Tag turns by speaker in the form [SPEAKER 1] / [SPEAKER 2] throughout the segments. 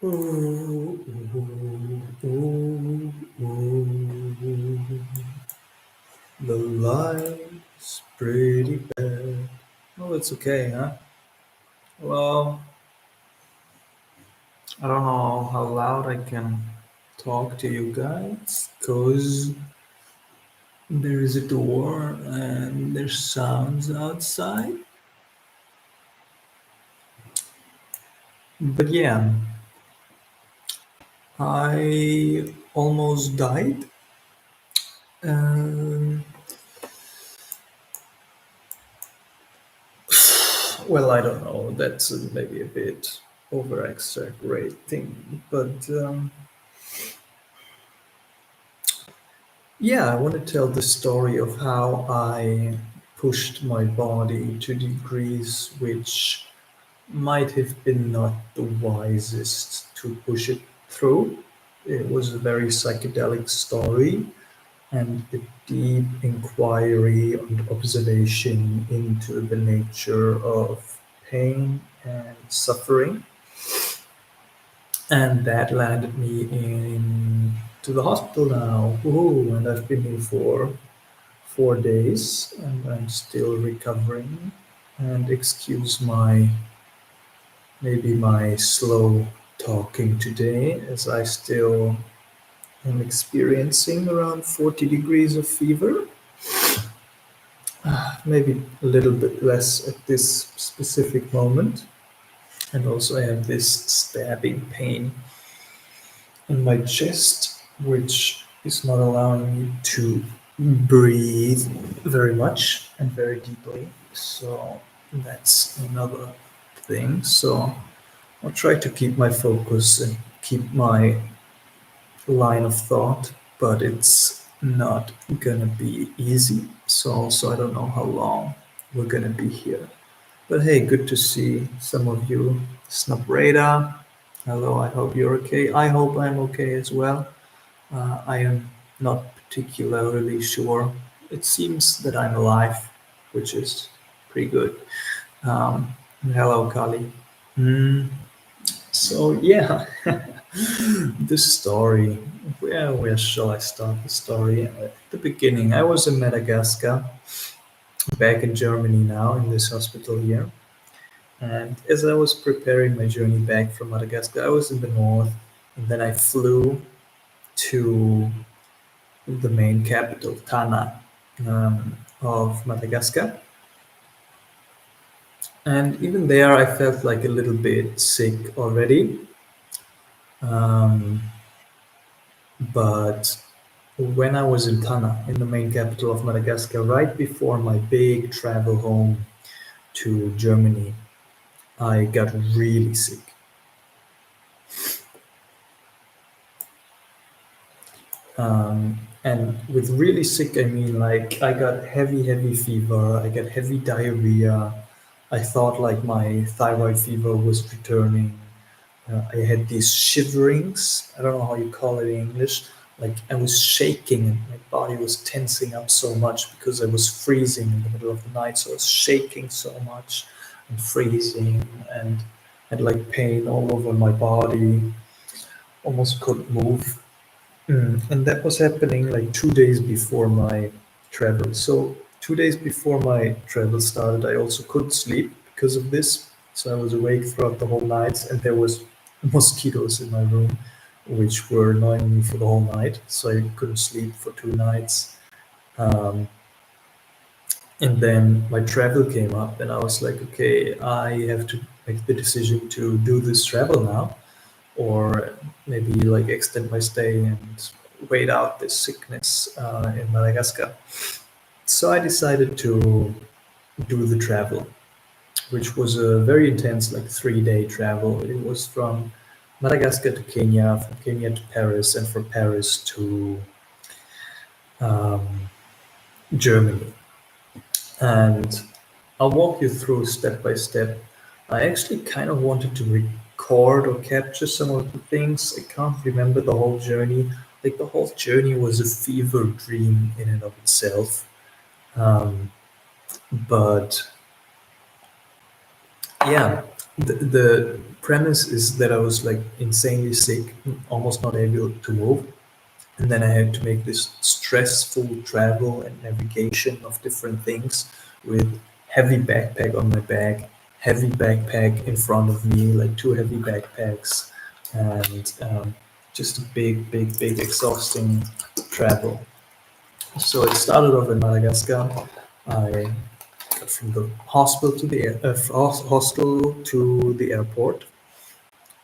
[SPEAKER 1] Ooh, ooh, ooh, ooh. The light's pretty bad. Oh, it's okay, huh? Well, I don't know how loud I can talk to you guys, because there is a door and there's sounds outside. But yeah, I almost died. Um, well, I don't know. That's maybe a bit over exaggerating, but yeah, I want to tell the story of how I pushed my body to degrees which might have been not the wisest to push it through. It was a very psychedelic story and a deep inquiry and observation into the nature of pain and suffering. And that landed me in to the hospital now. Ooh, and I've been here for 4 days and I'm still recovering. And excuse my maybe my slow talking today as I still am experiencing around 40 degrees of fever. Maybe a little bit less at this specific moment. And also, I have this stabbing pain in my chest, which is not allowing me to breathe very much and very deeply. So, that's another thing. So, I'll try to keep my focus and keep my line of thought, but it's not gonna be easy. So also I don't know how long we're gonna be here. But hey, good to see some of you. Snabrada, hello, I hope you're okay. I hope I'm okay as well. I am not particularly sure. It seems that I'm alive, which is pretty good. Um, hello, Kali. Mm, so yeah, the story. Where shall I start the story? At the beginning, I was in Madagascar, back in Germany now, in this hospital here. And as I was preparing my journey back from Madagascar, I was in the north, and then I flew to the main capital, Tana, of Madagascar. And even there, I felt like a little bit sick already. Um, but when I was in Tana, in the main capital of Madagascar, right before my big travel home to Germany, I got really sick. And with really sick, I mean like I got heavy, heavy fever, I got heavy diarrhea. I thought like my thyroid fever was returning. I had these shiverings. I don't know how you call it in English. Like I was shaking and my body was tensing up so much because I was freezing in the middle of the night. So I was shaking so much and freezing and had like pain all over my body. Almost couldn't move. And that was happening like 2 days before my travel. So 2 days before my travel started, I also couldn't sleep because of this. So I was awake throughout the whole night, and there was mosquitoes in my room, which were annoying me for the whole night. So I couldn't sleep for 2 nights. Um, and then my travel came up, and I was like, okay, I have to make the decision to do this travel now or maybe like extend my stay and wait out this sickness in Madagascar. So I decided to do the travel, which was a very intense, like 3 day travel. It was from Madagascar to Kenya, from Kenya to Paris, and from Paris to um, Germany. And I'll walk you through step by step. I actually kind of wanted to record or capture some of the things. I can't remember the whole journey. Like the whole journey was a fever dream in and of itself. Um, but yeah, The premise is that I was like insanely sick, almost not able to move. And then I had to make this stressful travel and navigation of different things with heavy backpack on my back, heavy backpack in front of me, like two heavy backpacks, and just a big, big, big, exhausting travel. So it started off in Madagascar. I got from the hospital to the hostel to the airport,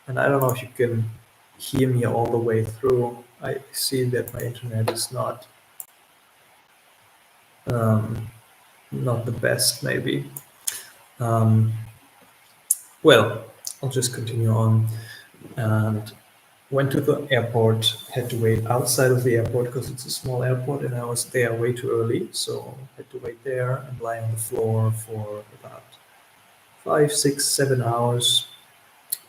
[SPEAKER 1] and I don't know if you can hear me all the way through. I see that my internet is um, not the best, maybe. Um, well, I'll just continue on and went to the airport. Had to wait outside of the airport because it's a small airport, and I was there way too early, so had to wait there and lie on the floor for about 5, 6, 7 hours.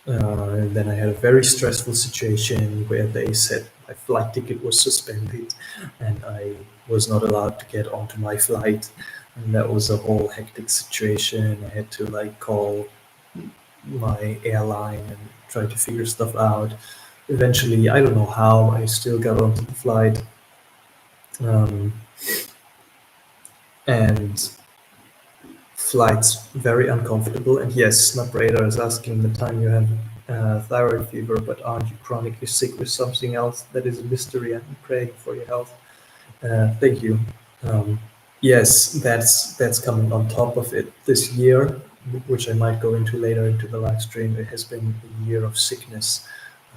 [SPEAKER 1] And then I had a very stressful situation where they said my flight ticket was suspended and I was not allowed to get onto my flight. And that was a whole hectic situation. I had to like call my airline and try to figure stuff out. Eventually, I don't know how, I still got onto the flight. Um, and flights very uncomfortable. And yes, Snapradar is asking the time you have thyroid fever, but aren't you chronically sick with something else? That is a mystery. I'm praying for your health. Thank you. Um, yes, that's coming on top of it this year, which I might go into later into the live stream. It has been a year of sickness,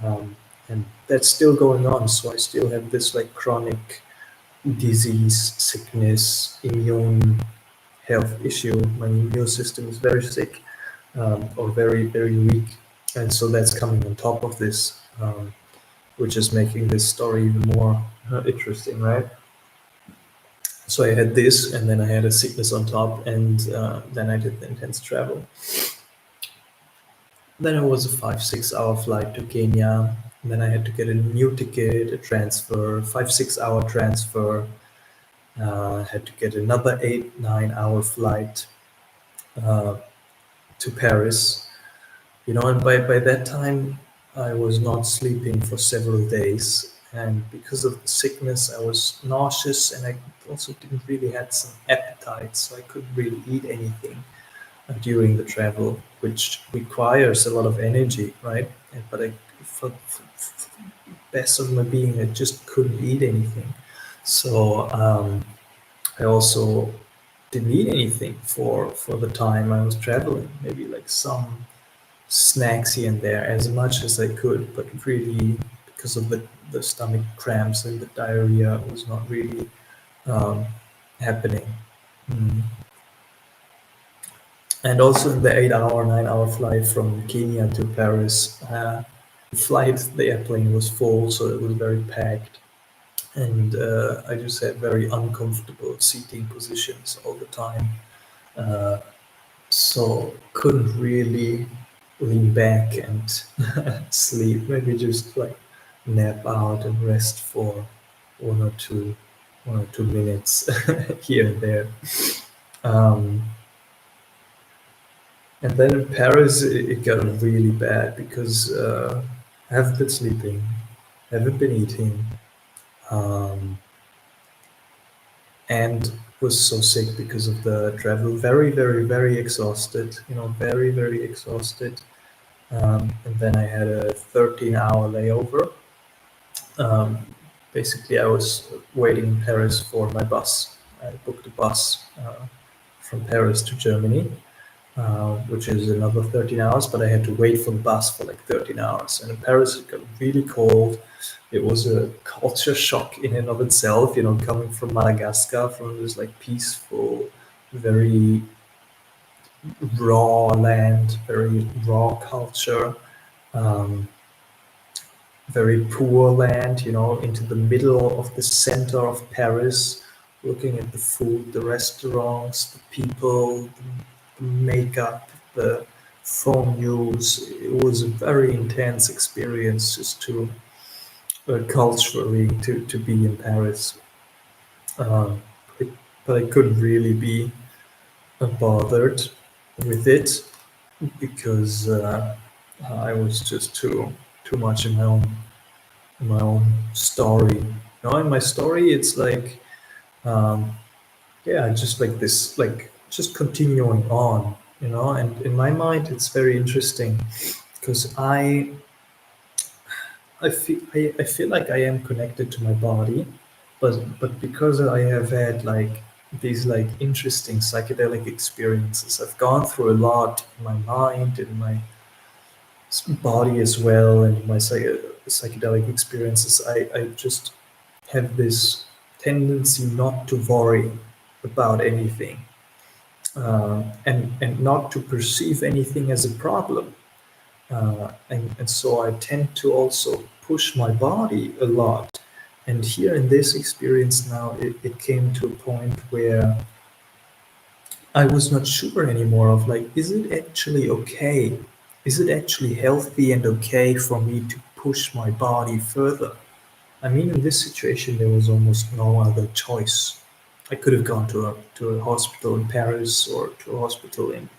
[SPEAKER 1] and that's still going on. So I still have this like chronic disease, sickness, immune health issue. My immune system is very sick, or very, very weak. And so that's coming on top of this, which is making this story even more interesting, right? So I had this, and then I had a sickness on top, and then I did the intense travel. Then it was a 5, 6 hour flight to Kenya. And then I had to get a new ticket, a transfer, 5, 6 hour transfer. Had to get another 8, 9 hour flight uh, to Paris. You know, and by that time, I was not sleeping for several days. And because of the sickness, I was nauseous and I also didn't really had some appetite, so I couldn't really eat anything during the travel, which requires a lot of energy, right? But for best of my being, I just couldn't eat anything. So I also didn't eat anything for the time I was traveling. Maybe like some snacks here and there as much as I could, but really because of the stomach cramps and the diarrhea was not really um, happening. Mm. And also in the 8 hour, 9 hour flight from Kenya to Paris, the airplane was full, so it was very packed. And I just had very uncomfortable seating positions all the time. Uh, so couldn't really lean back and sleep. Maybe just like nap out and rest for one or two, 1 or 2 minutes here and there. Um, and then in Paris, it got really bad because I haven't been sleeping, haven't been eating, um, and was so sick because of the travel. Very, very, very exhausted. You know, very, very exhausted. And then I had a 13-hour layover. Um, Basically, I was waiting in Paris for my bus. I booked a bus from Paris to Germany, which is another 13 hours, but I had to wait for the bus for like 13 hours. And in Paris, it got really cold. It was a culture shock in and of itself, you know, coming from Madagascar, from this like peaceful, very raw land, very raw culture. Um, Very poor land, you know, into the middle of the center of Paris, looking at the food, the restaurants, the people, the makeup, the use. It was a very intense experience just to culturally to be in Paris. Um, but I couldn't really be bothered with it. because I was just too much in my own story. You know, in my story, it's like um, yeah, just like this, like just continuing on. You know, and in my mind, it's very interesting because I feel like I am connected to my body, but because I have had like these like interesting psychedelic experiences, I've gone through a lot in my mind, in my body as well, and my psychedelic experiences. I just have this tendency not to worry about anything, and not to perceive anything as a problem. And so I tend to also push my body a lot. And here in this experience now, it came to a point where I was not sure anymore of like, is it actually okay? Is it actually healthy and okay for me to push my body further? I mean, in this situation, there was almost no other choice. I could have gone to a hospital in Paris or to a hospital in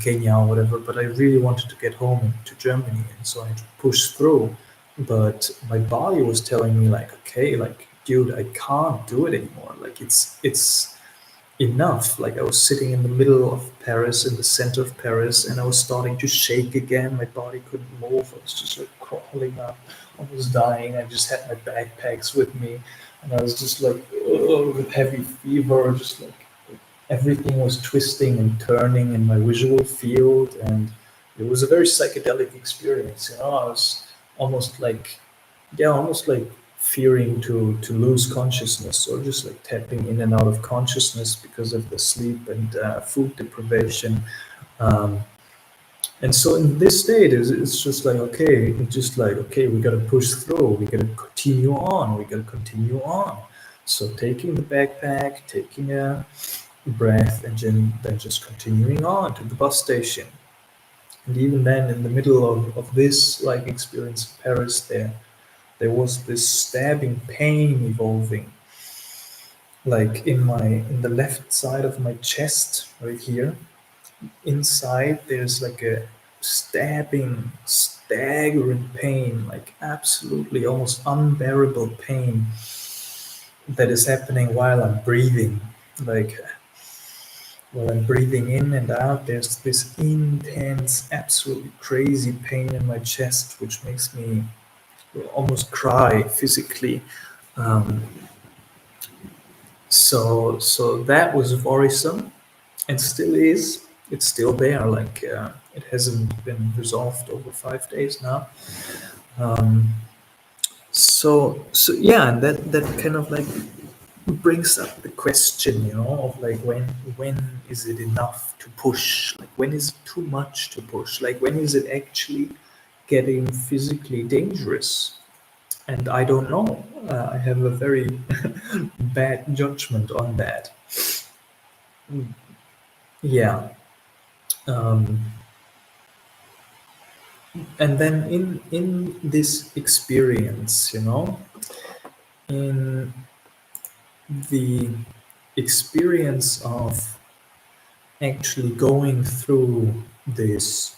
[SPEAKER 1] Kenya or whatever, but I really wanted to get home to Germany, and so I had to push through. But my body was telling me like, okay, like, dude, I can't do it anymore. Like, it's enough. Like, I was sitting in the middle of Paris, in the center of Paris, and I was starting to shake again. My body couldn't move. I was just like crawling up, almost dying. I just had my backpacks with me, and I was just like, ugh, with heavy fever, just like everything was twisting and turning in my visual field, and it was a very psychedelic experience. You know, I was almost like, yeah, almost like fearing to lose consciousness, or just like tapping in and out of consciousness because of the sleep and food deprivation. um, and so in this state, it's just like, okay, it's just like, okay, we got to push through, we got to continue on, we got to continue on. So taking the backpack, taking a breath, and then just continuing on to the bus station. And even then, in the middle of this like experience in Paris, there was this stabbing pain evolving, like in the left side of my chest, right here. Inside, there's like a stabbing, staggering pain, like absolutely almost unbearable pain that is happening while I'm breathing. Like, while I'm breathing in and out, there's this intense, absolutely crazy pain in my chest, which makes me almost cry physically. Um, so that was worrisome, and still is. It's still there. Like, it hasn't been resolved over 5 days now. Um, so yeah, and that kind of like brings up the question, you know, of like, when is it enough to push? Like, when is it too much to push? Like, when is it actually getting physically dangerous? And I don't know. I have a very bad judgment on that. Yeah. Um, and then in this experience, you know, in the experience of actually going through this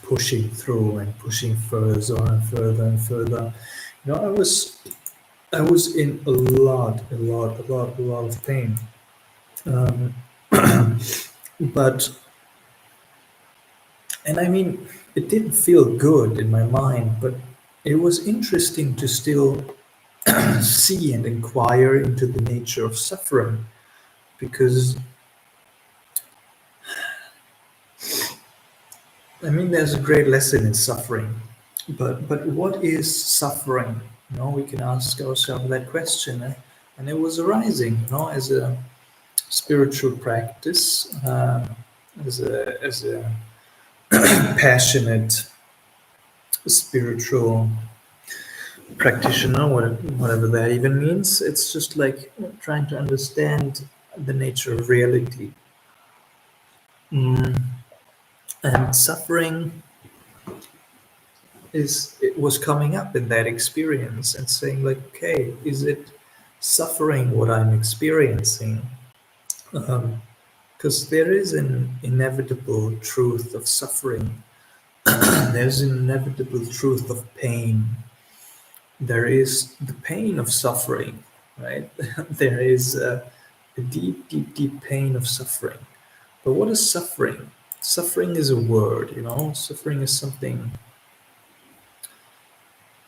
[SPEAKER 1] pushing through and pushing further and further and further. You know, I was in a lot of pain. Um, but and I mean, it didn't feel good in my mind, but it was interesting to still see and inquire into the nature of suffering, because I mean, there's a great lesson in suffering, but what is suffering? You know, we can ask ourselves that question, and it was arising, you know, as a spiritual practice, as a passionate spiritual practitioner, whatever that even means. It's just like trying to understand the nature of reality. Mm, and suffering it was coming up in that experience and saying like, okay, is it suffering what I'm experiencing? Um, Because there is an inevitable truth of suffering. There's an inevitable truth of pain. There is the pain of suffering, right? There is a deep, deep, deep pain of suffering. But what is suffering? Suffering is a word, Suffering is something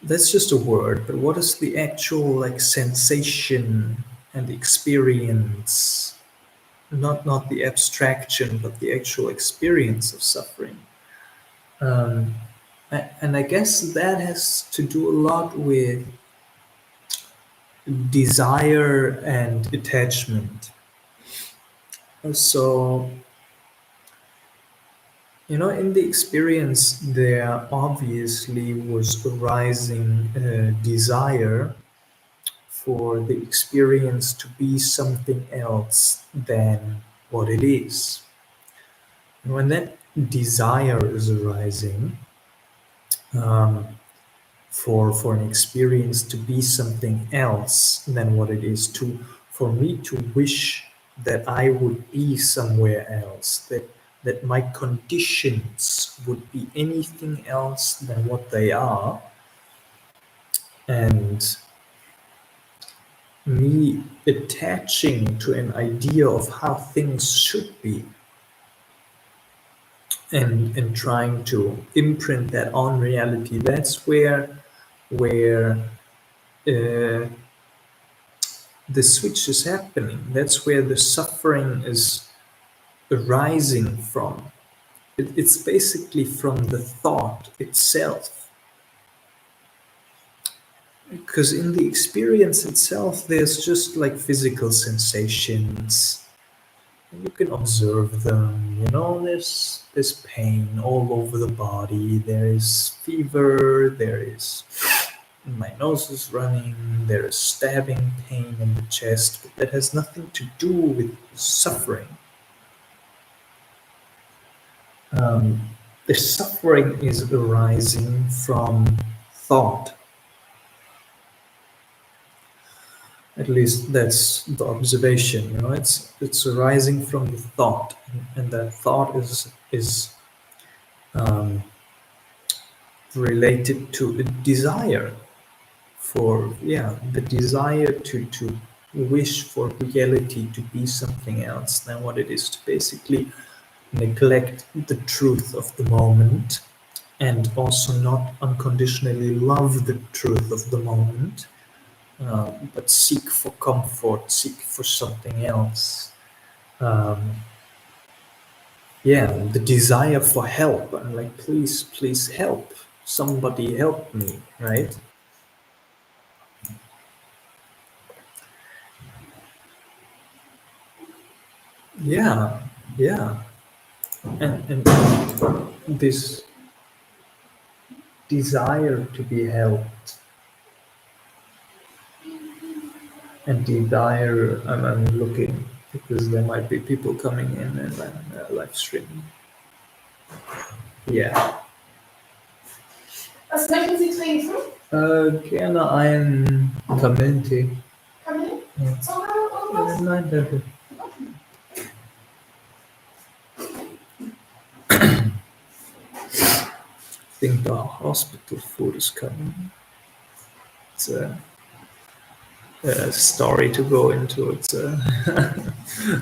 [SPEAKER 1] that's just a word. But what is the actual like sensation and experience? Not the abstraction, but the actual experience of suffering. Um, and I guess that has to do a lot with desire and attachment. So, in the experience, there obviously was a rising desire for the experience to be something else than what it is. And when that desire is arising, um, for an experience to be something else than what it is, for me to wish that I would be somewhere else, that my conditions would be anything else than what they are, and me attaching to an idea of how things should be, and trying to imprint that on reality. That's where uh, the switch is happening. That's where the suffering is arising from. It's basically from the thought itself. Because in the experience itself, there's just like physical sensations. You can observe them, there's pain all over the body, there is fever, my nose is running, there is stabbing pain in the chest, but that has nothing to do with suffering. The suffering is arising from thought. At least that's the observation. It's arising from the thought, and that thought is related to a desire the desire to wish for reality to be something else than what it is, to basically neglect the truth of the moment, and also not unconditionally love the truth of the moment, but seek for comfort, seek for something else. Um, the desire for help. I'm like, please help. Somebody help me, right? Yeah, yeah. And this desire to be helped, and desire, I'm looking because there might be people coming in and live streaming. Ja.
[SPEAKER 2] Was möchten Sie trinken?
[SPEAKER 1] Gerne einen Kamillentee.
[SPEAKER 2] Kamille?
[SPEAKER 1] Ja.
[SPEAKER 2] Zucker oder was?
[SPEAKER 1] Nein, danke. I think the hospital food is coming. It's a story to go into. It's a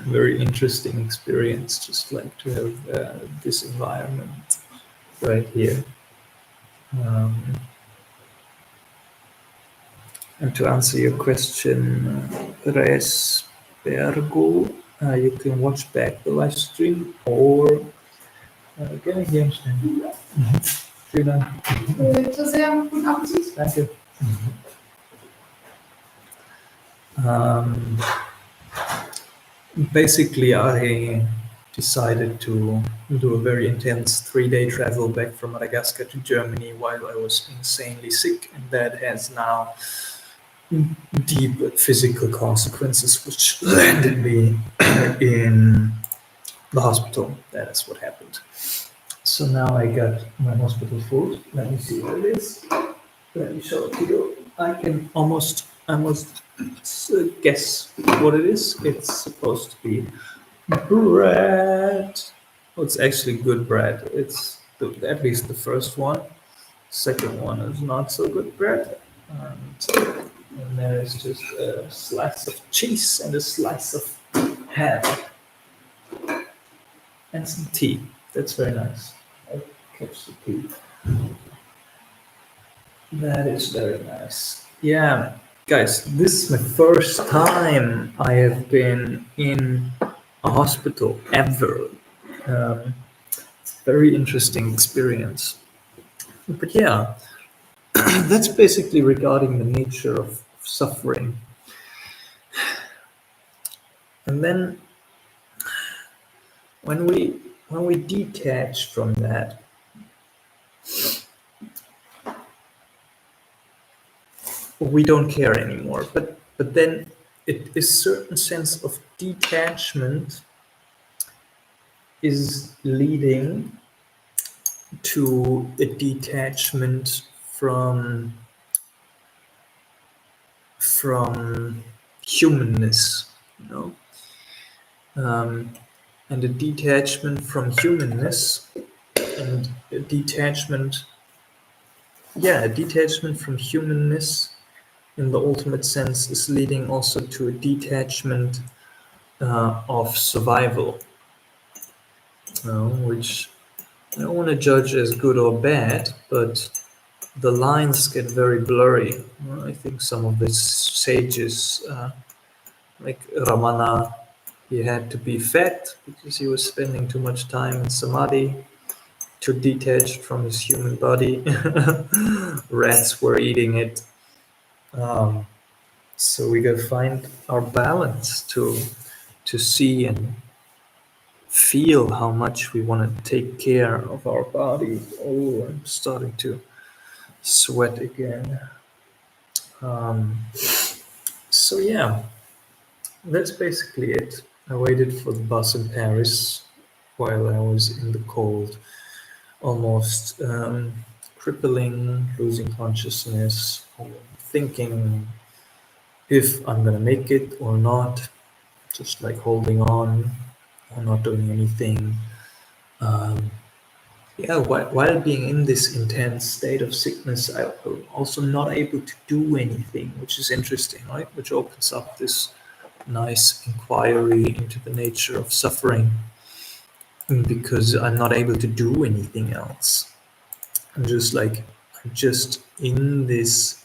[SPEAKER 1] very interesting experience, just like to have this environment right here. And to answer your question, Res Bergo, you can watch back the live stream or gerne hier hinstellen. Vielen Dank.
[SPEAKER 2] Bitte sehr, guten Appetit.
[SPEAKER 1] Danke. Basically, I decided to do a very intense 3-day travel back from Madagascar to Germany while I was insanely sick, and that has now deep physical consequences, which landed me in the hospital. That is what happened. So now I got my hospital food. Let me see what it is. Let me show it to you. I can almost guess what it is. It's supposed to be bread. Well, it's actually good bread. At least the first one. Second one is not so good bread. And there is just a slice of cheese and a slice of ham and some tea. That's very nice. I'll catch the tea. That is very nice. Yeah, guys, this is my first time I have been in a hospital ever. Um, Very interesting experience. But yeah, that's basically regarding the nature of suffering. And then when we detach from that, we don't care anymore. But then a certain sense of detachment is leading to a detachment from humanness, you know, and a detachment from humanness, and a detachment from humanness in the ultimate sense is leading also to a detachment of survival, which I don't want to judge as good or bad, but the lines get very blurry. I think some of the sages, like Ramana, he had to be fed because he was spending too much time in samadhi, too detached from his human body. Rats were eating it. Um, so we gotta find our balance to see and feel how much we want to take care of our body. Oh, I'm starting to sweat again. Um, so yeah, that's basically it. I waited for the bus in Paris while I was in the cold, almost crippling, losing consciousness, thinking if I'm gonna make it or not, just like holding on or not doing anything. Um, yeah, while being in this intense state of sickness, I'm also not able to do anything, which is interesting, right? Which opens up this nice inquiry into the nature of suffering, because I'm not able to do anything else. I'm just in this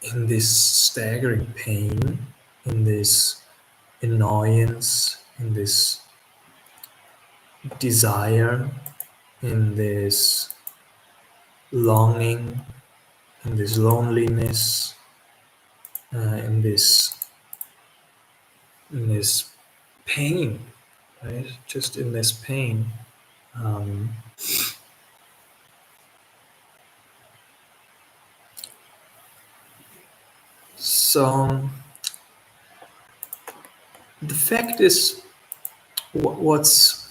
[SPEAKER 1] staggering pain, in this annoyance, in this desire, in this longing, in this loneliness, in this pain, right? Just in this pain. Um, so the fact is, what's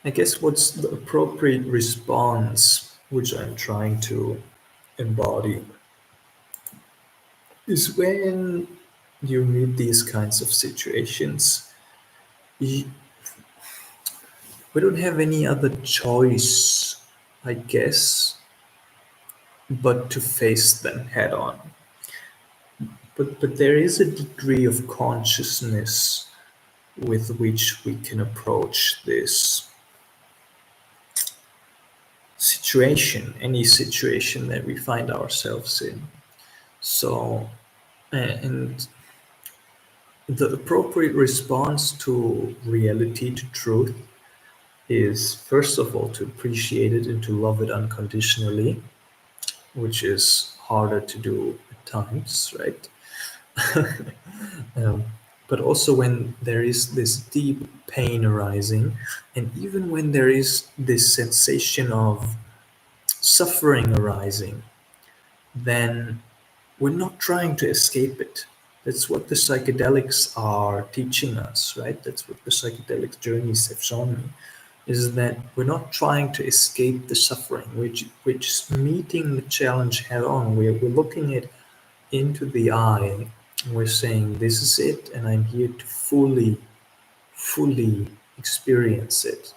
[SPEAKER 1] I guess what's the appropriate response, which I'm trying to embody, is when you meet these kinds of situations, y- we don't have any other choice, I guess, but to face them head on. But there is a degree of consciousness with which we can approach this situation, any situation that we find ourselves in. So, and the appropriate response to reality, to truth, is first of all to appreciate it and to love it unconditionally, which is harder to do at times, right? um, but also when there is this deep pain arising, and even when there is this sensation of suffering arising, then we're not trying to escape it. That's what the psychedelics are teaching us, right? That's what the psychedelic journeys have shown me, is that we're not trying to escape the suffering. We're just meeting the challenge head on. We're looking it into the eye We're saying this is it, and I'm here to fully experience it.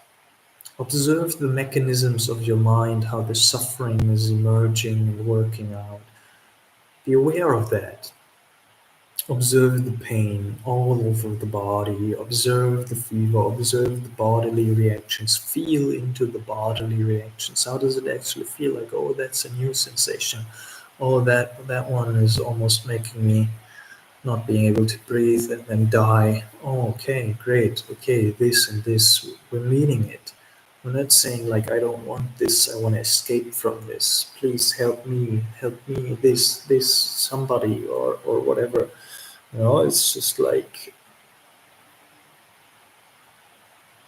[SPEAKER 1] Observe the mechanisms of your mind, how the suffering is emerging and working out. Be aware of that. Observe the pain all over the body. Observe the fever. Observe the bodily reactions. Feel into the bodily reactions. How does it actually feel? Like, oh, that's a new sensation. Oh, that one is almost making me not being able to breathe and then die. Oh, okay, great. Okay, this and this, we're meaning it. We're not saying like, I don't want this, I want to escape from this. Please help me, this, somebody, or whatever. It's just like,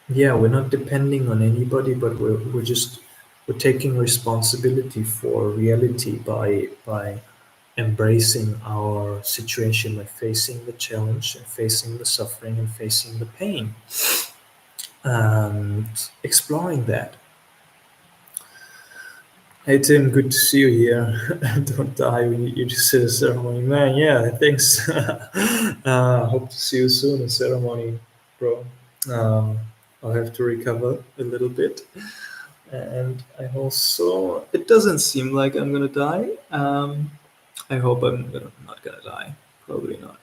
[SPEAKER 1] yeah, we're not depending on anybody, but we're taking responsibility for reality by embracing our situation, by facing the challenge and facing the suffering and facing the pain and exploring that. Hey Tim, good to see you here. Don't die when you just said a ceremony, man. Yeah, thanks. Hope to see you soon in ceremony, bro. Um, I'll have to recover a little bit, and I also it doesn't seem like I'm gonna die. I hope not gonna die. Probably not.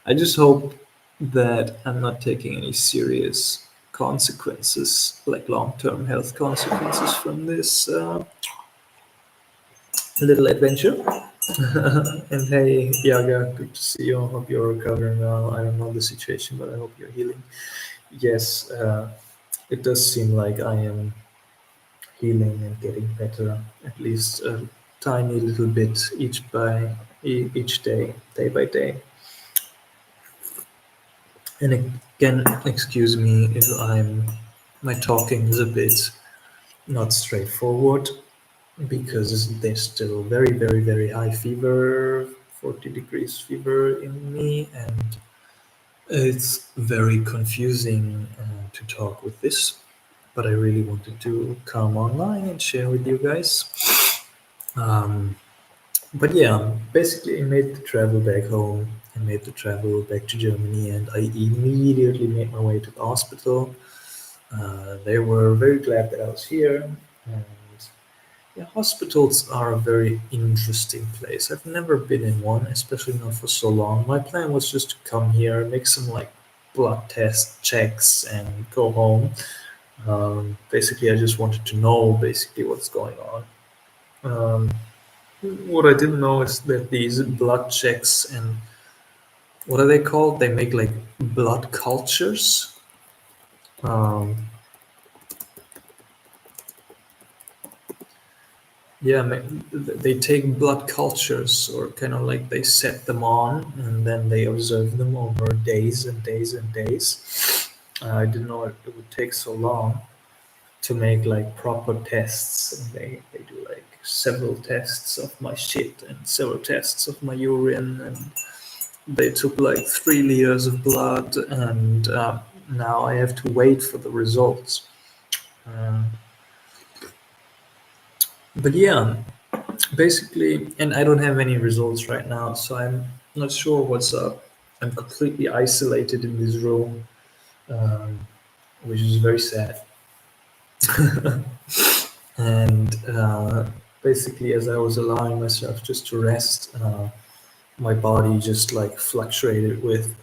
[SPEAKER 1] I just hope that I'm not taking any serious consequences, like long-term health consequences from this little adventure. And hey, Yaga, good to see you. I hope you're recovering well. I don't know the situation, but I hope you're healing. Yes, it does seem like I am healing and getting better, at least a tiny little bit each day, day by day. And again, excuse me if my talking is a bit not straightforward because there's still very, very, very high fever, 40 degrees fever in me, and it's very confusing to talk with this. But I really wanted to come online and share with you guys. Um, but yeah, basically, I made the travel back home. I made the travel back to Germany, and I immediately made my way to the hospital. They were very glad that I was here. And yeah, hospitals are a very interesting place. I've never been in one, especially not for so long. My plan was just to come here, make some like blood test checks, and go home. Basically, I just wanted to know basically what's going on. Um, what I didn't know is that these blood checks and what are they called? They make like blood cultures. Um, Yeah, they take blood cultures or kind of like they set them on and then they observe them over days and days and days. I didn't know it would take so long to make like proper tests. And they do like several tests of my shit and several tests of my urine. And they took like 3 liters of blood. And now I have to wait for the results. Uh, but yeah, basically, and I don't have any results right now, so I'm not sure what's up. I'm completely isolated in this room, um, which is very sad. And basically, as I was allowing myself just to rest, my body just like fluctuated with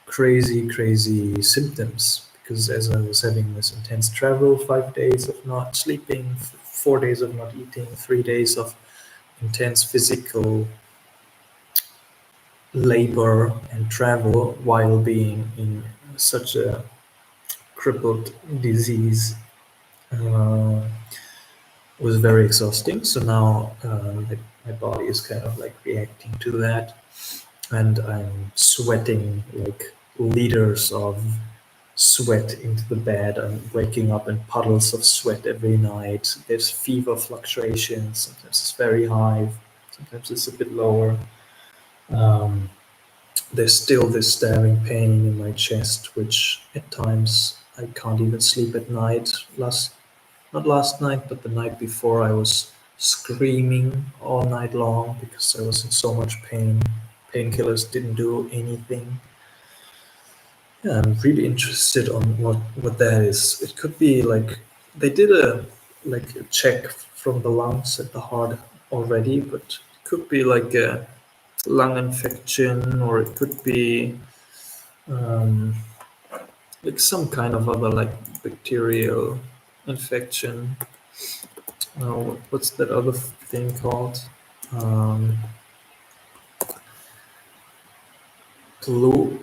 [SPEAKER 1] crazy symptoms. Because as I was having this intense travel, 5 days of not sleeping, 4 days of not eating, 3 days of intense physical labor and travel while being in such a crippled disease uh, was very exhausting. So now my body is kind of like reacting to that, and I'm sweating like liters of sweat into the bed. I'm waking up in puddles of sweat every night. There's fever fluctuations. Sometimes it's very high, sometimes it's a bit lower. Um, There's still this stabbing pain in my chest, which at times I can't even sleep at night. Not last night, but the night before, I was screaming all night long because I was in so much pain. painkillers didn't do anything. Yeah, I'm really interested on what that is. It could be like they did a check from the lungs at the heart already, but it could be like a lung infection, or it could be um, like some kind of other like bacterial infection. What's that other thing called? Um, plu-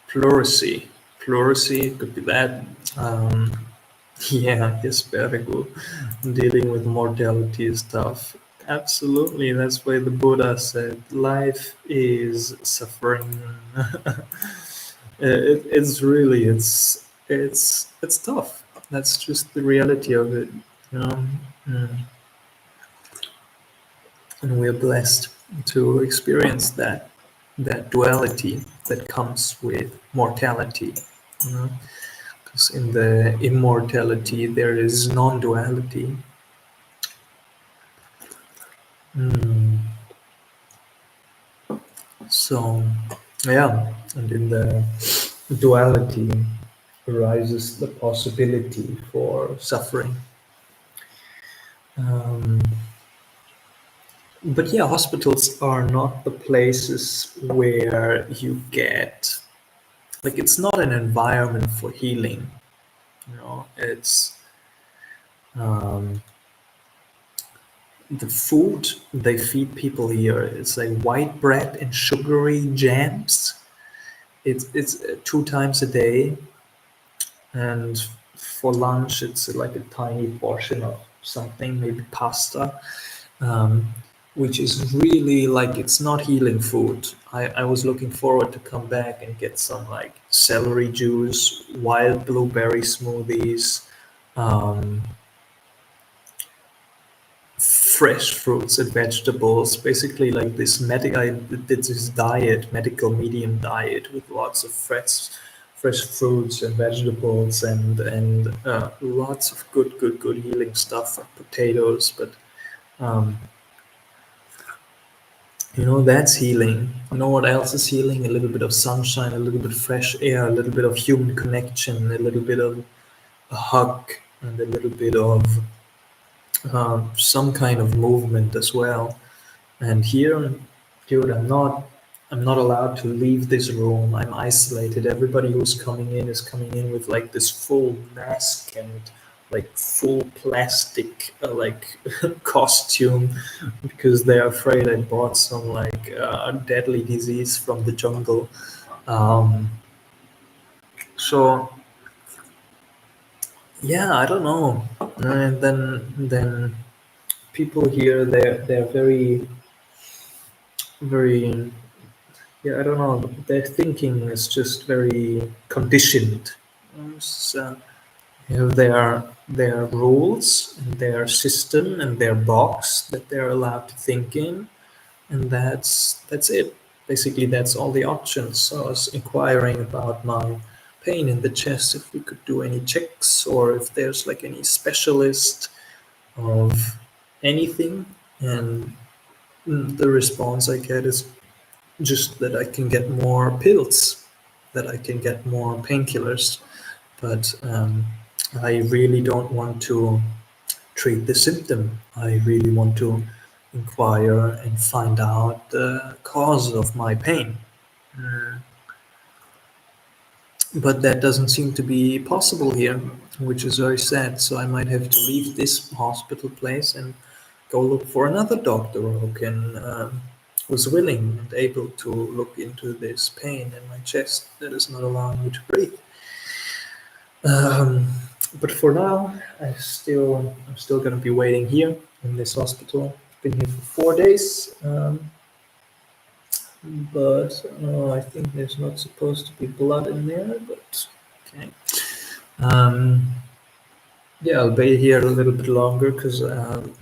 [SPEAKER 1] pleurisy. Pleurisy could be that. Um, yeah, yes, very good. Dealing with mortality is tough. Absolutely, that's why the Buddha said life is suffering. It's really it's tough. That's just the reality of it, you know. Mm. And we're blessed to experience that duality that comes with mortality. You know? Because in the immortality there is non-duality. Mm. So yeah, and in the duality arises the possibility for suffering. Um, but yeah, hospitals are not the places where you get, like, it's not an environment for healing. You know, it's um, the food they feed people here. It's like white bread and sugary jams. It's 2 times a day, and for lunch it's like a tiny portion of something, maybe pasta, um, which is really like, it's not healing food. I was looking forward to come back and get some like celery juice, wild blueberry smoothies, um, fresh fruits and vegetables, basically like this I did this diet, medical medium diet, with lots of fresh fruits and vegetables, and lots of good healing stuff, like potatoes. But um, that's healing. You know what else is healing? A little bit of sunshine, a little bit of fresh air, a little bit of human connection, a little bit of a hug, and a little bit of some kind of movement as well. And here, dude, I'm not allowed to leave this room. I'm isolated. Everybody who's coming in is coming in with like this full mask and like full plastic like costume, because they're afraid I brought some like deadly disease from the jungle. Um, so yeah, I don't know. And then people here, they're very, yeah, I don't know. Their thinking is just very conditioned. So you have their rules and their system and their box that they're allowed to think in, and that's it. Basically, that's all the options. So I was inquiring about my pain in the chest, if we could do any checks, or if there's like any specialist of anything, and the response I get is just that I can get more pills, that I can get more painkillers, but I really don't want to treat the symptom. I really want to inquire and find out the cause of my pain. Mm. But that doesn't seem to be possible here, which is very sad. So I might have to leave this hospital place and go look for another doctor who's willing and able to look into this pain in my chest that is not allowing me to breathe. Um, but for now, I'm still going to be waiting here in this hospital. I've been here for 4 days, but I think there's not supposed to be blood in there. But okay. Um, yeah, I'll be here a little bit longer because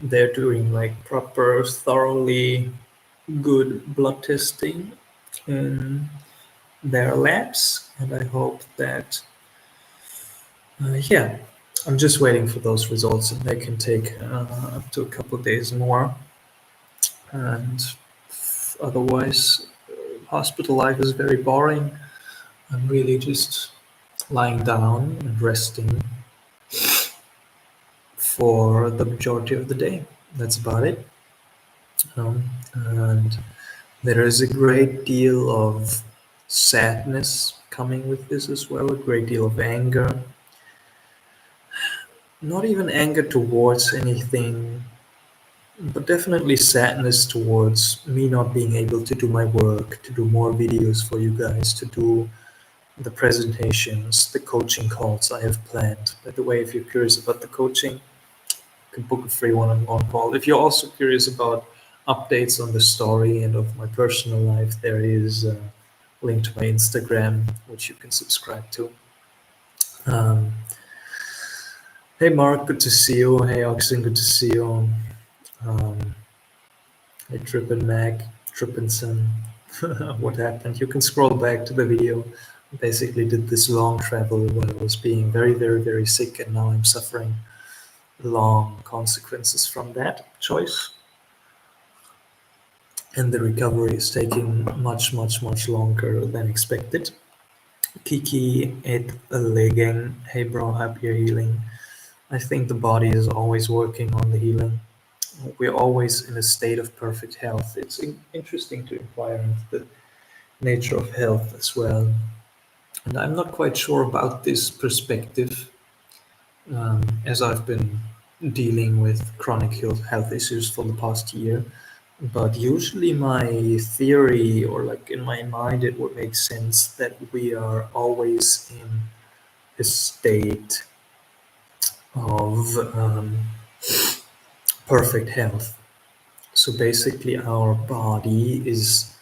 [SPEAKER 1] they're doing like proper, thoroughly good blood testing in their labs, and I hope that yeah, I'm just waiting for those results, and they can take up to a couple of days more. And Otherwise, hospital life is very boring. I'm really just lying down and resting for the majority of the day. That's about it. And there is a great deal of sadness coming with this as well, a great deal of anger. Not even anger towards anything, but definitely sadness towards me not being able to do my work, to do more videos for you guys, to do the presentations, the coaching calls I have planned. By the way, if you're curious about the coaching, you can book a free one-on-one call. If you're also curious about updates on the story and of my personal life, there is a link to my Instagram, which you can subscribe to. Um, hey Mark, good to see you. Hey Oxen, good to see you. Um, hey Trippin Mac, Trippinson. What happened? You can scroll back to the video. I basically did this long travel when I was being very, very, very sick, and now I'm suffering long consequences from that choice. And the recovery is taking much, much, much longer than expected. Kiki et Legging, hey bro, hope you're healing. I think the body is always working on the healing. We're always in a state of perfect health. It's interesting to inquire into the nature of health as well. And I'm not quite sure about this perspective, as I've been dealing with chronic health issues for the past year. But usually my theory, or like in my mind, it would make sense that we are always in a state of perfect health. So basically our body is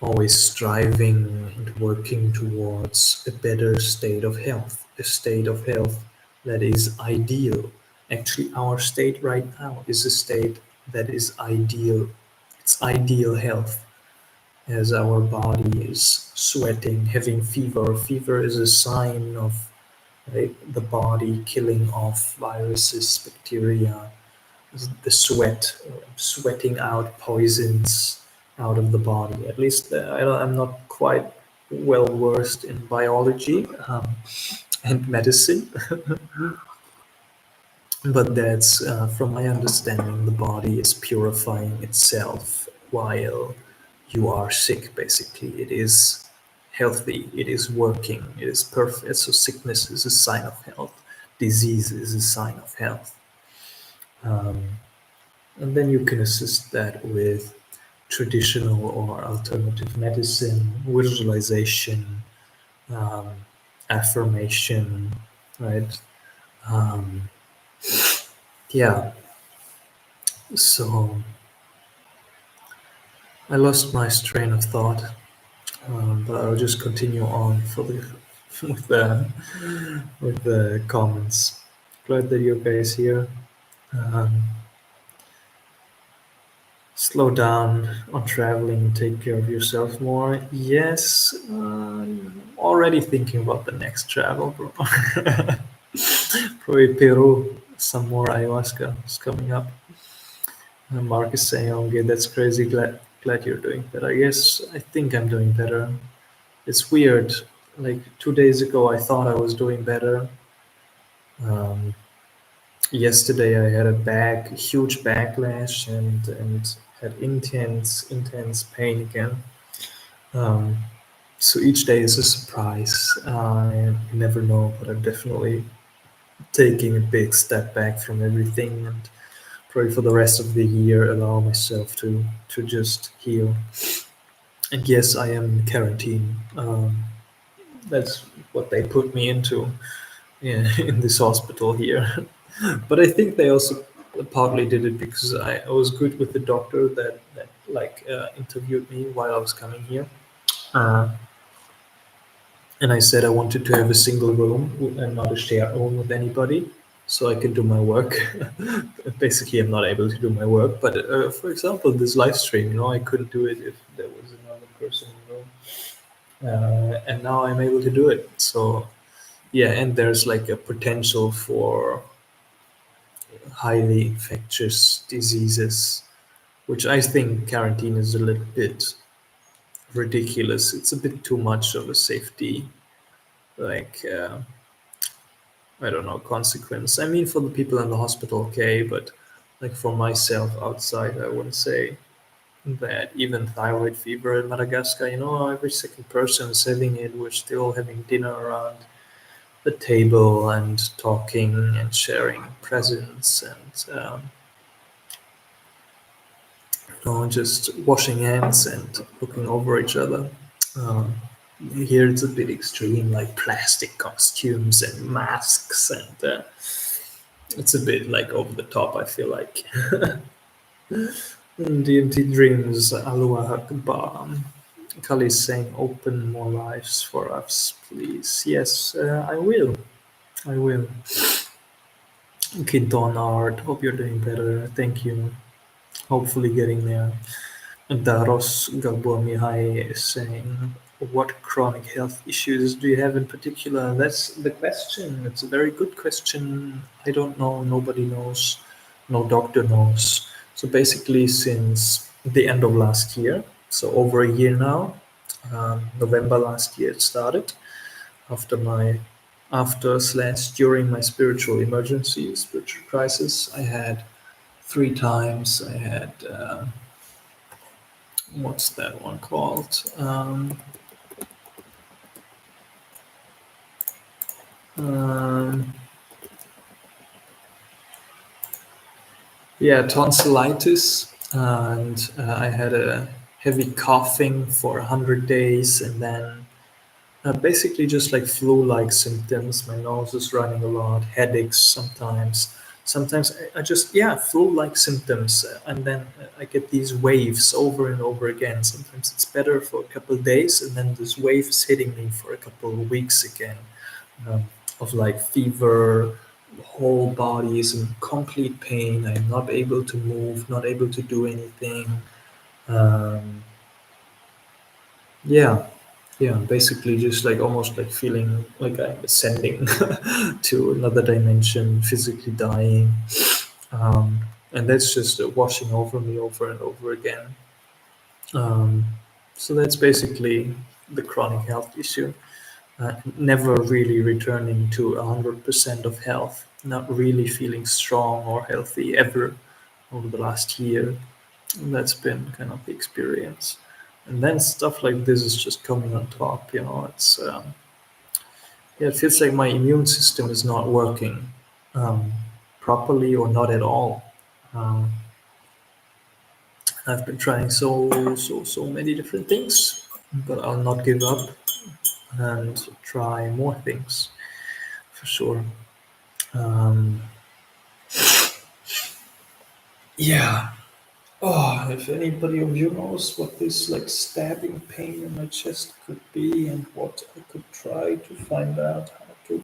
[SPEAKER 1] always striving and working towards a better state of health, a state of health that is ideal. Actually, our state right now is a state that is ideal. It's ideal health, as our body is sweating, having fever. Fever is a sign of, right, the body killing off viruses, bacteria, the sweat, sweating out poisons out of the body. At least I'm not quite well versed in biology and medicine, but that's from my understanding, the body is purifying itself while you are sick. Basically, it is healthy, it is working, it is perfect. So sickness is a sign of health, disease is a sign of health. And then you can assist that with traditional or alternative medicine, visualization, um, affirmation, right? Um, yeah. So I lost my train of thought, but I'll just continue on for the with the with the comments. Glad that you guys here. Um, Slow down on traveling and take care of yourself more. Yes, already thinking about the next travel, bro. Probably Peru. Some more ayahuasca is coming up. And Mark is saying, "Okay, that's crazy. Glad you're doing better." Yes, I think I'm doing better. It's weird. Like 2 days ago, I thought I was doing better. Um, Yesterday, I had a huge backlash, and had intense pain again. Um, so each day is a surprise. You never know, but I'm definitely taking a big step back from everything, and probably for the rest of the year allow myself to just heal. And yes, I am in quarantine. That's what they put me into in this hospital here. But I think they also partly did it because I was good with the doctor that interviewed me while I was coming here. Uh, and I said I wanted to have a single room and not a shared room with anybody, so I could do my work. Basically, I'm not able to do my work. But for example, this live stream, I couldn't do it if there was another person in the room, and now I'm able to do it. So yeah, and there's like a potential for highly infectious diseases which I think quarantine is a little bit ridiculous. It's a bit too much of a safety, like, I don't know, consequence. I mean, for the people in the hospital, okay, but like for myself outside, I wouldn't say that. Even thyroid fever in Madagascar, every second person is having it. We're still having dinner around the table and talking and sharing presents and just washing hands and looking over each other. Um, Here it's a bit extreme, like plastic costumes and masks, and it's a bit like over the top, I feel like. DMT Dreams, Aloha Akbar. Kali is saying, open more lives for us, please. Yes, I will. I will. Kinton Art, hope you're doing better. Thank you. Hopefully getting there. Daros Gabor Mihai is saying, what chronic health issues do you have in particular? That's the question. It's a very good question. I don't know. Nobody knows. No doctor knows. So basically, since the end of last year, so over a year now, November last year it started, after my after slash during my spiritual emergency, spiritual crisis, I had 3 times. I had what's that one called? Um, yeah, tonsillitis, and I had a heavy coughing for 100 days, and then basically just like flu-like symptoms. My nose is running a lot, headaches sometimes. Sometimes I just flu-like symptoms, and then I get these waves over and over again. Sometimes it's better for a couple of days, and then this wave is hitting me for a couple of weeks again, um, of like fever, whole body is in complete pain. I'm not able to move, not able to do anything. Um, yeah, yeah, basically just like almost like feeling like I'm ascending to another dimension, physically dying. Um, and that's just washing over me over and over again. Um, so that's basically the chronic health issue. Never really returning to 100% of health, not really feeling strong or healthy ever over the last year. And that's been kind of the experience. And then stuff like this is just coming on top. It's it feels like my immune system is not working um, properly or not at all. Um, I've been trying so many different things, but I'll not give up and try more things for sure. Um, yeah. Oh, if anybody of you knows what this like stabbing pain in my chest could be and what I could try to find out how to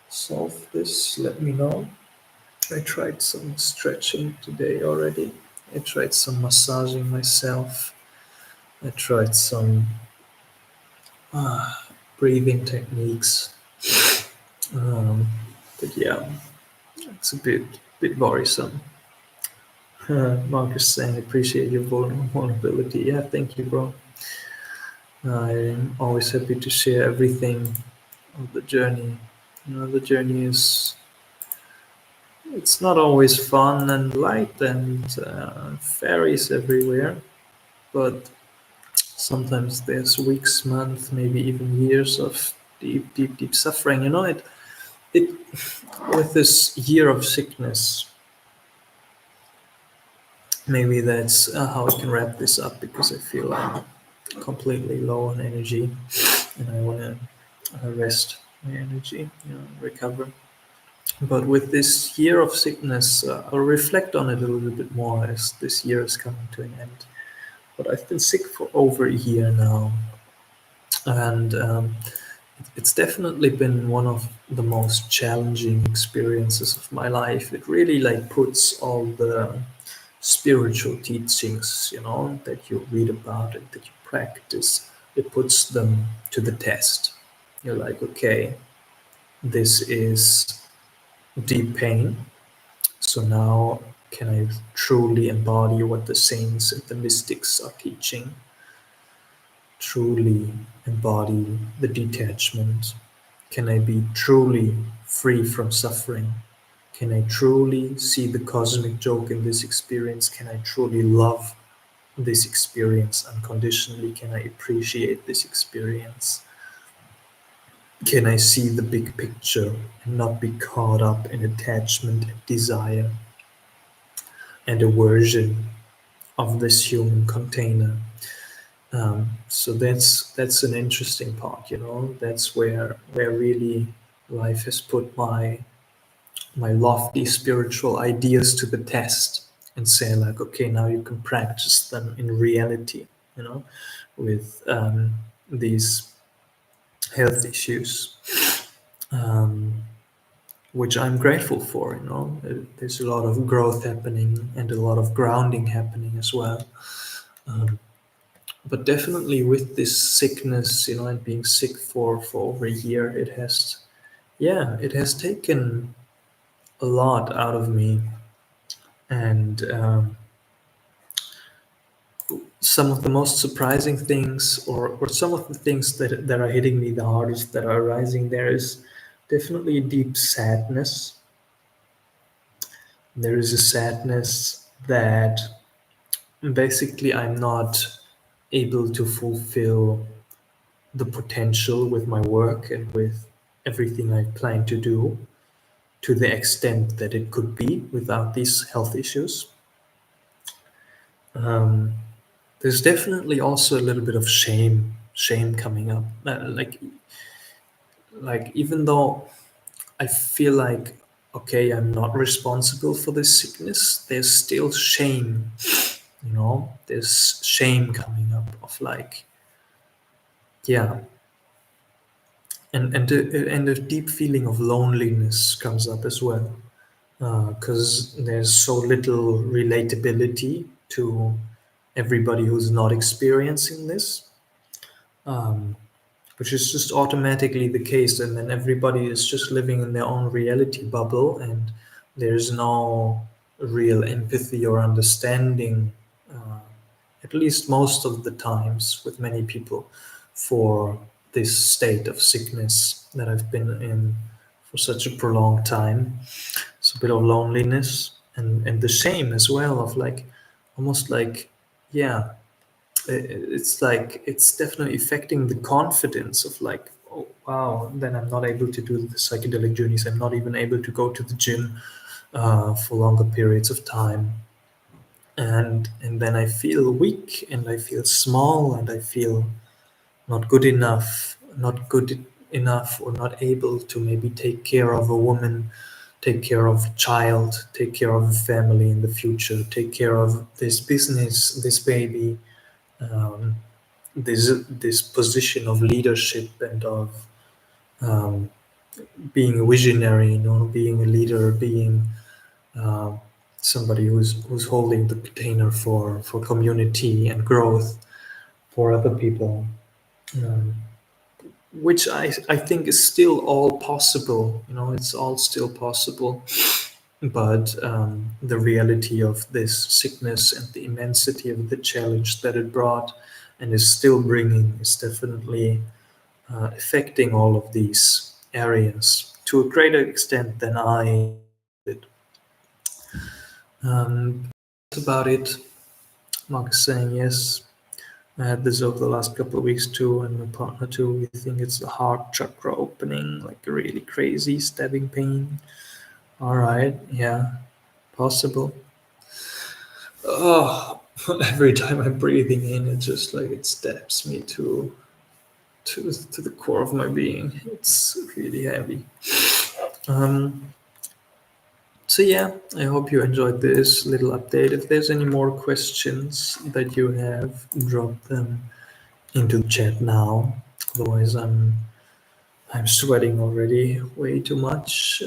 [SPEAKER 1] solve this, let me know. I tried some stretching today already. I tried some massaging myself. I tried some breathing techniques. Um, but yeah, it's a bit worrisome. Marcus saying, appreciate your vulnerability. Yeah, thank you, bro. I'm always happy to share everything of the journey. The journey is, it's not always fun and light and fairies everywhere, but sometimes there's weeks, months, maybe even years of deep suffering. It with this year of sickness, maybe that's how I can wrap this up, because I feel I'm completely low on energy and I want to rest my energy, recover. But with this year of sickness, I'll reflect on it a little bit more as this year is coming to an end. But I've been sick for over a year now, and it's definitely been one of the most challenging experiences of my life. It really like puts all the spiritual teachings, that you read about and that you practice, it puts them to the test. You're like, okay, this is deep pain. So now Can I truly embody what the saints and the mystics are teaching? Truly embody the detachment? Can I be truly free from suffering? Can I truly see the cosmic joke in this experience? Can I truly love this experience unconditionally? Can I appreciate this experience? Can I see the big picture and not be caught up in attachment and desire and aversion of this human container? So that's an interesting part, you know. That's where really life has put my lofty spiritual ideas to the test and say like, okay, now you can practice them in reality, you know, with these health issues, um, which I'm grateful for. You know, there's a lot of growth happening and a lot of grounding happening as well. Um, but definitely with this sickness, you know, and being sick for over a year, it has taken a lot out of me. And some of the most surprising things, or some of the things that are hitting me the hardest, that are arising there, is definitely deep sadness. There is a sadness that basically I'm not able to fulfill the potential with my work and with everything I plan to do to the extent that it could be without these health issues. Um, there's definitely also a little bit of shame coming up. Like even though I feel like, okay, I'm not responsible for this sickness, there's still shame, you know. There's shame coming up of like, yeah, and a deep feeling of loneliness comes up as well, because there's so little relatability to everybody who's not experiencing this, um, which is just automatically the case. And then everybody is just living in their own reality bubble, and there's no real empathy or understanding, uh, at least most of the times, with many people, for this state of sickness that I've been in for such a prolonged time. It's a bit of loneliness and the shame as well of like, almost like, yeah, it's like it's definitely affecting the confidence of like, oh wow, then I'm not able to do the psychedelic journeys. I'm not even able to go to the gym for longer periods of time, and then I feel weak and I feel small and I feel not good enough, or not able to maybe take care of a woman, take care of a child, take care of a family in the future, take care of this business, this baby, um, this position of leadership and of um, being a visionary, you know, being a leader, being uh, somebody who's holding the container for community and growth for other people, um, which I think is still all possible. You know, it's all still possible. But the reality of this sickness and the immensity of the challenge that it brought and is still bringing is definitely affecting all of these areas to a greater extent than I did. That's about it. Mark is saying yes. I had this over the last couple of weeks too, and my partner too. We think it's the heart chakra opening, like a really crazy stabbing pain. All right, yeah, possible. Oh, every time I'm breathing in, it just like it stabs me to the core of my being. It's really heavy. Um, so yeah, I hope you enjoyed this little update. If there's any more questions that you have, drop them into the chat now. Otherwise, I'm sweating already way too much.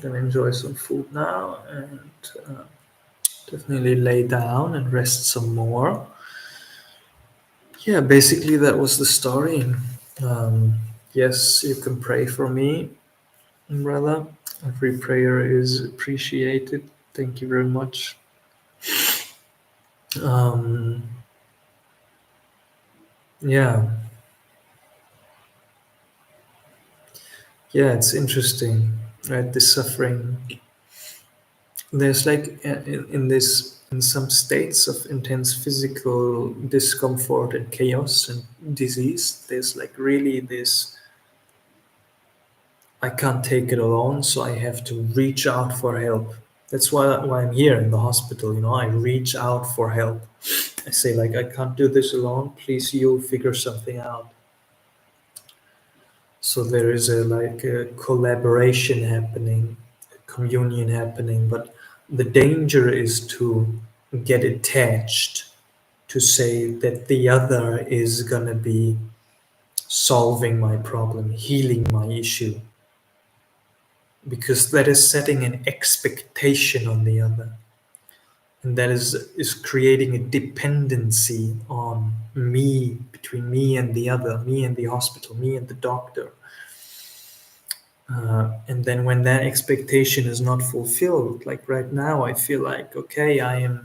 [SPEAKER 1] Gonna enjoy some food now and uh, definitely lay down and rest some more. Yeah, basically that was the story. Um, yes, you can pray for me, brother. Every prayer is appreciated. Thank you very much. Um, yeah, yeah, it's interesting, right? The suffering. There's like in some states of intense physical discomfort and chaos and disease. There's like really this. I can't take it alone, so I have to reach out for help. That's why I'm here in the hospital. I reach out for help. I say like I can't do this alone. Please, you figure something out. So there is a collaboration happening, a communion happening, but the danger is to get attached to say that the other is gonna be solving my problem, healing my issue, because that is setting an expectation on the other, and that is creating a dependency on me, between me and the other, me and the hospital, me and the doctor. And then when that expectation is not fulfilled, like right now, I feel like, okay, I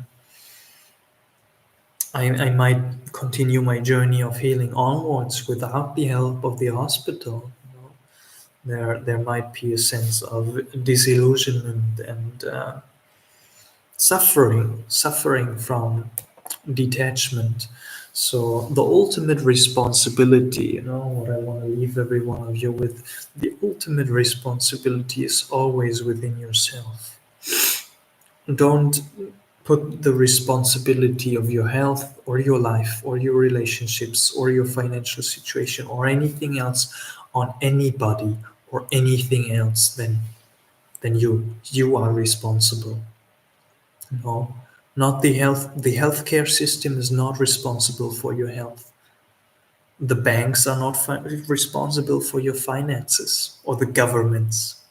[SPEAKER 1] might continue my journey of healing onwards without the help of the hospital. There might be a sense of disillusionment and suffering from detachment. So the ultimate responsibility, what I want to leave every one of you with, the ultimate responsibility is always within yourself. Don't put the responsibility of your health or your life or your relationships or your financial situation or anything else on anybody or anything else than you. You are responsible. No, not the health. The healthcare system is not responsible for your health. The banks are not responsible for your finances, or the governments,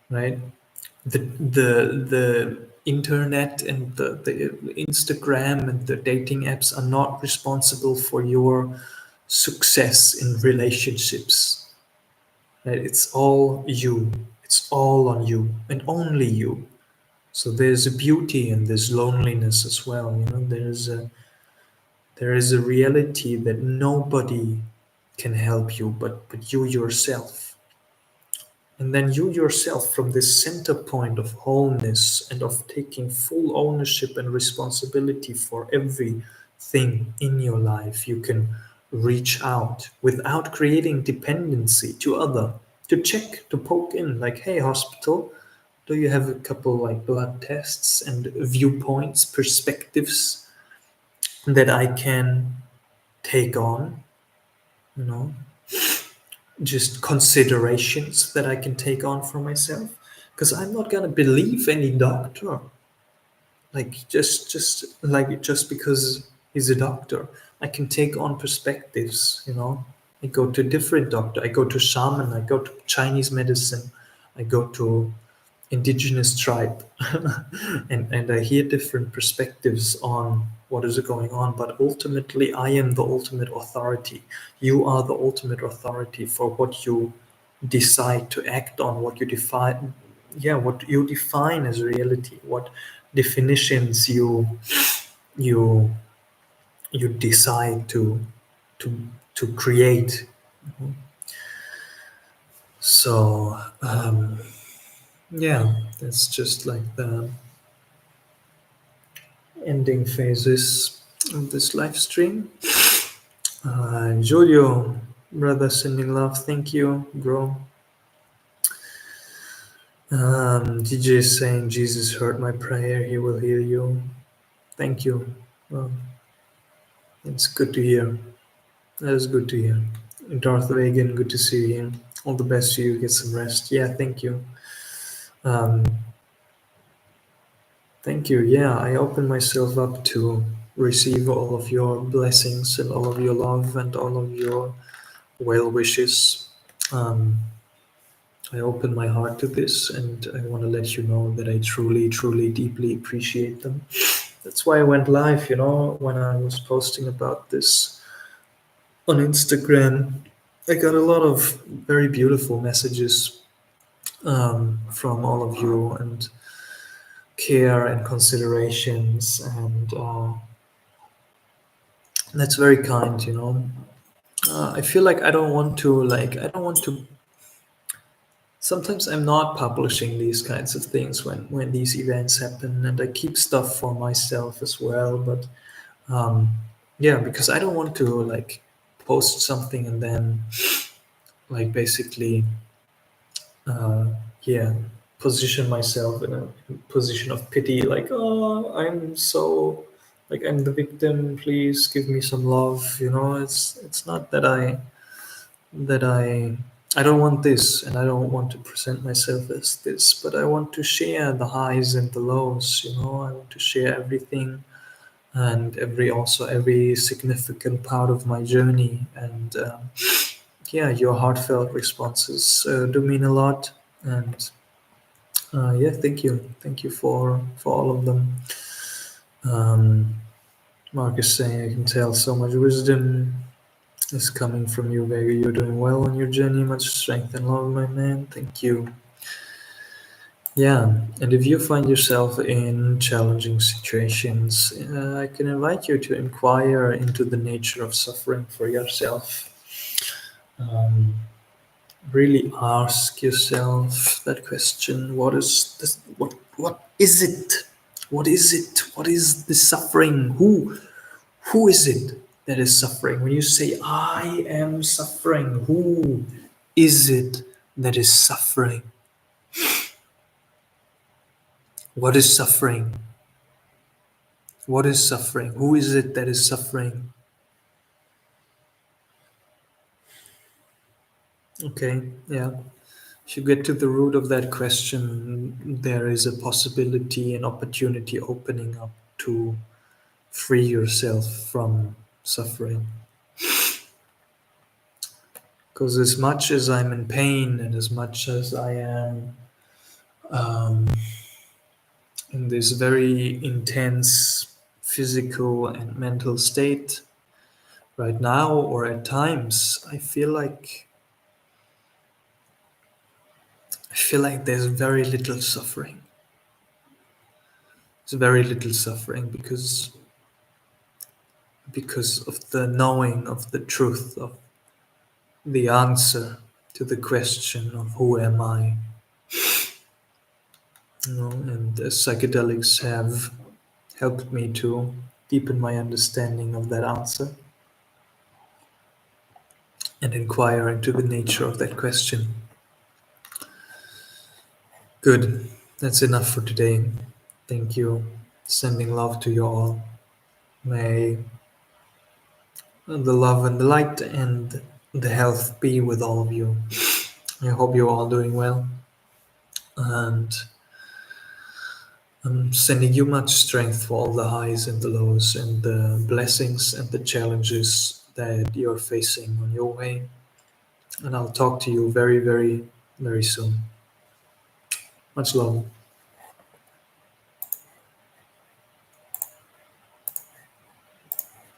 [SPEAKER 1] right? The internet and the Instagram and the dating apps are not responsible for your success in relationships, right? It's all you. It's all on you and only you. So there's a beauty and there's loneliness as well. There is a reality that nobody can help you but you yourself. And then you yourself, from this center point of wholeness and of taking full ownership and responsibility for everything in your life, you can reach out without creating dependency to other, to check, to poke in, like, hey, hospital, do you have a couple like blood tests and viewpoints, perspectives that I can take on, you know, just considerations that I can take on for myself? Because I'm not gonna believe any doctor, like just because he's a doctor. I can take on perspectives. I go to a different doctor. I go to shaman. I go to Chinese medicine. I go to indigenous tribe and I hear different perspectives on what is going on, but ultimately I am the ultimate authority. You are the ultimate authority for what you decide to act on, what you define, what you define as reality, what definitions you you decide to create. So that's just like the ending phases of this live stream. Julio, brother, sending love. Thank you, bro. DJ is saying, Jesus heard my prayer. He will hear you. Thank you. Well, it's good to hear. That is good to hear. Darth Vagan, good to see you here. All the best to you. Get some rest. Yeah, thank you. Um, Thank you. Yeah, I open myself up to receive all of your blessings and all of your love and all of your well wishes. Um, I open my heart to this, and I want to let you know that I truly, truly, deeply appreciate them. That's why I went live, when I was posting about this on Instagram. I got a lot of very beautiful messages from all of you, and care and considerations, and that's very kind, you know. I feel like I don't want to. Sometimes I'm not publishing these kinds of things when these events happen, and I keep stuff for myself as well. But yeah, because I don't want to like post something and then like basically uh, yeah, position myself in a position of pity, like, oh, I'm so, like, I'm the victim, please give me some love, you know. It's not that I don't want this, and I don't want to present myself as this, but I want to share the highs and the lows, you know. I want to share everything, and every significant part of my journey. And yeah, your heartfelt responses do mean a lot. And yeah, thank you for all of them. um, Mark is saying, I can tell so much wisdom is coming from you, Vega. You're doing well on your journey. Much strength and love, my man. Thank you. Yeah, and if you find yourself in challenging situations, I can invite you to inquire into the nature of suffering for yourself. Um, really ask yourself that question: what is this? What is it? What is it? What is the suffering? Who is it that is suffering? When you say, I am suffering, who is it that is suffering? What is suffering? What is suffering? Who is it that is suffering? Okay, yeah. If you get to the root of that question, there is a possibility, an opportunity opening up to free yourself from suffering. Because as much as I'm in pain, and as much as I am um, in this very intense physical and mental state right now, or at times, I feel like there's very little suffering. There's very little suffering because of the knowing of the truth of the answer to the question of who am I. You know, and psychedelics have helped me to deepen my understanding of that answer and inquire into the nature of that question. Good. That's enough for today. Thank you. Sending love to you all. May the love and the light and the health be with all of you. I hope you're all doing well. And I'm sending you much strength for all the highs and the lows and the blessings and the challenges that you're facing on your way. And I'll talk to you very, very, very soon. Much love.